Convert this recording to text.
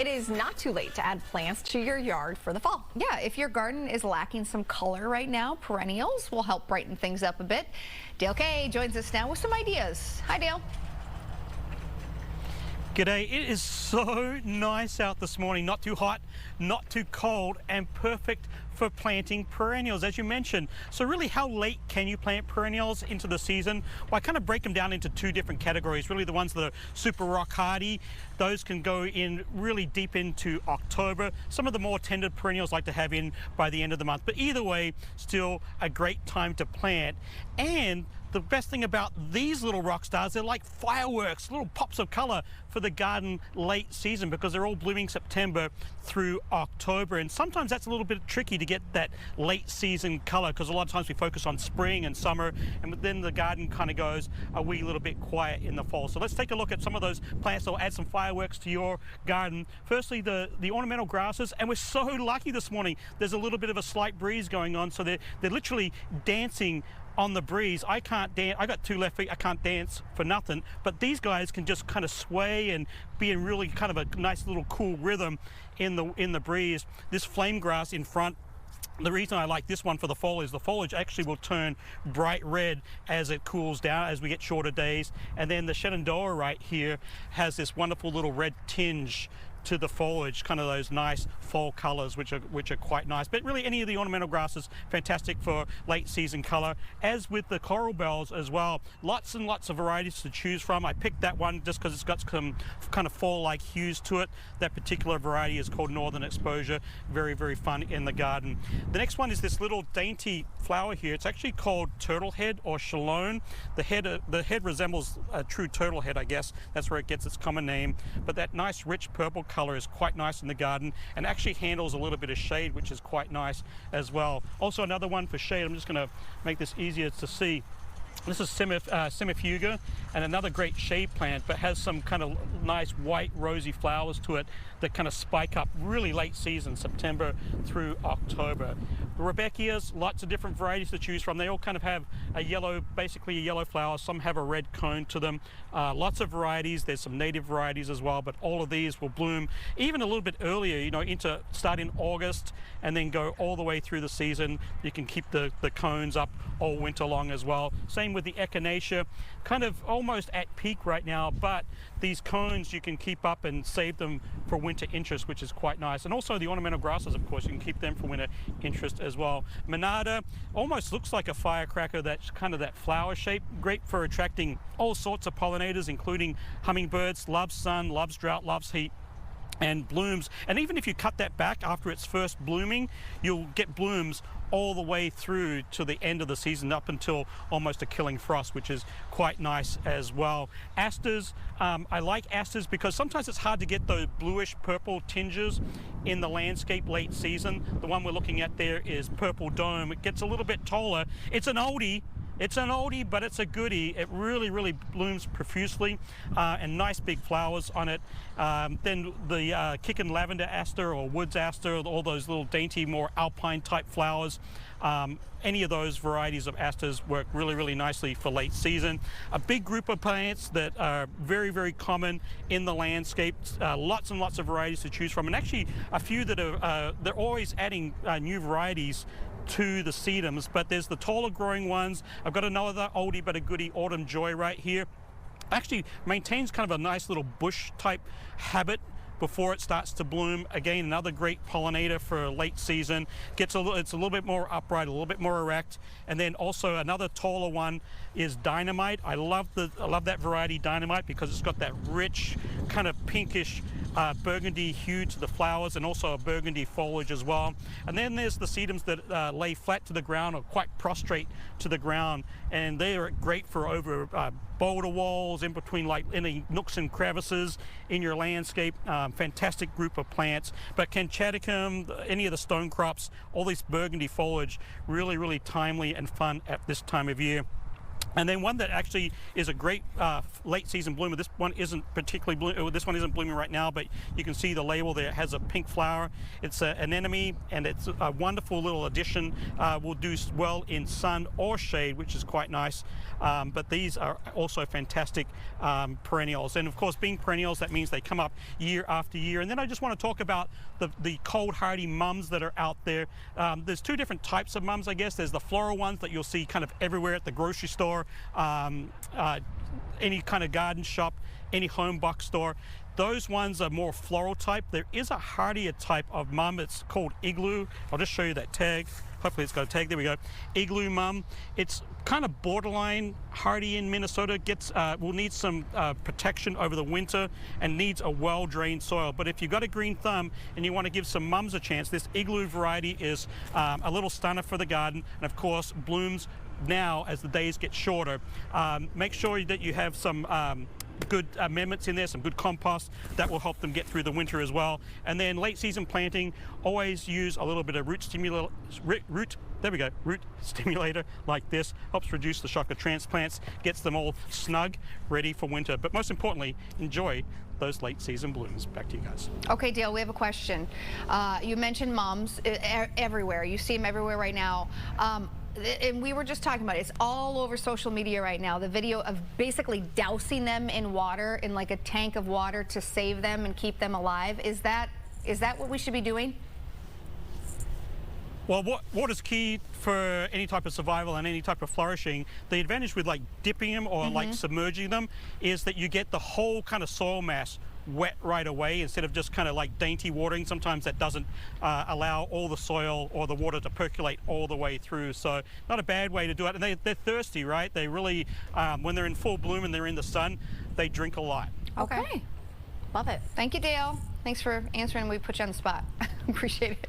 it is not too late to add plants to your yard for the fall. Yeah, if your garden is lacking some color right now, perennials will help brighten things up a bit. Dale Kay joins us now with some ideas. Hi, Dale. G'day, it is so nice out this morning, not too hot, not too cold, and perfect for planting perennials, as you mentioned. So really, how late can you plant perennials into the season? Well, I kind of break them down into two different categories. Really, the ones that are super rock hardy, those can go in really deep into October. Some of the more tender perennials like to have in by the end of the month. But either way, still a great time to plant. And the best thing about these little rock stars, they're like fireworks, little pops of color for the garden late season, because they're all blooming September through October. And sometimes that's a little bit tricky to get that late season color, because a lot of times we focus on spring and summer, and then the garden kind of goes a wee little bit quiet in the fall. So let's take a look at some of those plants that will add some fireworks to your garden. Firstly, the ornamental grasses, and we're so lucky this morning. There's a little bit of a slight breeze going on, so they're literally dancing on the breeze. I can't dance. I got 2 left feet. I can't dance for nothing. But these guys can just kind of sway and be in really kind of a nice little cool rhythm in the breeze. This flame grass in front, the reason I like this one for the fall is the foliage actually will turn bright red as it cools down, as we get shorter days. And then the Shenandoah right here has this wonderful little red tinge to the foliage, kind of those nice fall colors, which are quite nice. But really, any of the ornamental grasses, fantastic for late season color. As with the coral bells as well, lots and lots of varieties to choose from. I picked that one just because it's got some kind of fall-like hues to it. That particular variety is called Northern Exposure. Very, very fun in the garden. The next one is this little dainty flower here. It's actually called turtle head or shalone. The head resembles a true turtle head, I guess. That's where it gets its common name. But that nice, rich purple color is quite nice in the garden, and actually handles a little bit of shade, which is quite nice as well. Also, another one for shade, I'm just going to make this easier to see. This is Semifuga, and another great shade plant, but has some kind of nice white rosy flowers to it that kind of spike up really late season, September through October. The Rebeckias, lots of different varieties to choose from. They all kind of have a yellow, basically a yellow flower. Some have a red cone to them. Lots of varieties. There's some native varieties as well, but all of these will bloom even a little bit earlier, you know, start in August and then go all the way through the season. You can keep the cones up all winter long as well. Same with the echinacea, kind of almost at peak right now, but these cones you can keep up and save them for winter interest, which is quite nice. And also the ornamental grasses, of course, you can keep them for winter interest as well. Monarda almost looks like a firecracker, that's kind of that flower shape, great for attracting all sorts of pollinators, including hummingbirds. Loves sun, loves drought, loves heat, and blooms. And even if you cut that back after its first blooming, you'll get blooms all the way through to the end of the season, up until almost a killing frost, which is quite nice as well. Asters, I like asters because sometimes it's hard to get those bluish purple tinges in the landscape late season. The one we're looking at there is Purple Dome. It gets a little bit taller. It's an oldie. It's an oldie, but it's a goodie. It really, really blooms profusely, and nice big flowers on it. Then the Kickin' Lavender Aster or Woods Aster, all those little dainty, more alpine type flowers. Any of those varieties of asters work really, really nicely for late season. A big group of plants that are very, very common in the landscape. Lots and lots of varieties to choose from, and actually a few that are they're always adding new varieties to the sedums, but there's the taller growing ones. I've got another oldie but a goodie, Autumn Joy, right here. Actually maintains kind of a nice little bush type habit before it starts to bloom. Again, another great pollinator for late season. It's a little bit more upright, a little bit more erect. And then also another taller one is Dynamite. I love that variety, Dynamite, because it's got that rich kind of pinkish burgundy hue to the flowers, and also a burgundy foliage as well. And then there's the sedums that lay flat to the ground or quite prostrate to the ground, and they are great for over boulder walls, in between like any nooks and crevices in your landscape. Fantastic group of plants. But Kanchaticum, any of the stone crops, all this burgundy foliage, really, really timely and fun at this time of year. And then one that actually is a great late season bloomer. This one isn't particularly this one isn't blooming right now, but you can see the label there. It has a pink flower. It's an anemone, and it's a wonderful little addition. Will do well in sun or shade, which is quite nice. But these are also fantastic perennials. And of course, being perennials, that means they come up year after year. And then I just want to talk about the cold hardy mums that are out there. There's two different types of mums, I guess. There's the floral ones that you'll see kind of everywhere at the grocery store, any kind of garden shop, any home box store. Those ones are more floral type. There is a hardier type of mum. It's called igloo. I'll just show you that tag. Hopefully it's got a tag. There we go. Igloo mum. It's kind of borderline hardy in Minnesota. Will need some protection over the winter and needs a well-drained soil. But if you've got a green thumb and you want to give some mums a chance, this igloo variety is a little stunner for the garden, and of course blooms now as the days get shorter. Make sure that you have some good amendments in there, some good compost that will help them get through the winter as well. And then late season planting, always use a little bit of root stimulator like this. Helps reduce the shock of transplants, gets them all snug, ready for winter. But most importantly, enjoy those late season blooms. Back to you guys. Okay, Dale, we have a question. You mentioned mums everywhere. You see them everywhere right now. And we were just talking about it. It's all over social media right now. The video of basically dousing them in water, in like a tank of water to save them and keep them alive. Is that what we should be doing? Well, what is key for any type of survival and any type of flourishing, the advantage with like dipping them or like submerging them is that you get the whole kind of soil mass wet right away instead of just kind of like dainty watering. Sometimes that doesn't allow all the soil or the water to percolate all the way through. So not a bad way to do it. And they're thirsty, right? They really, when they're in full bloom and they're in the sun, they drink a lot. Okay. Love it. Thank you, Dale. Thanks for answering. We put you on the spot. Appreciate it.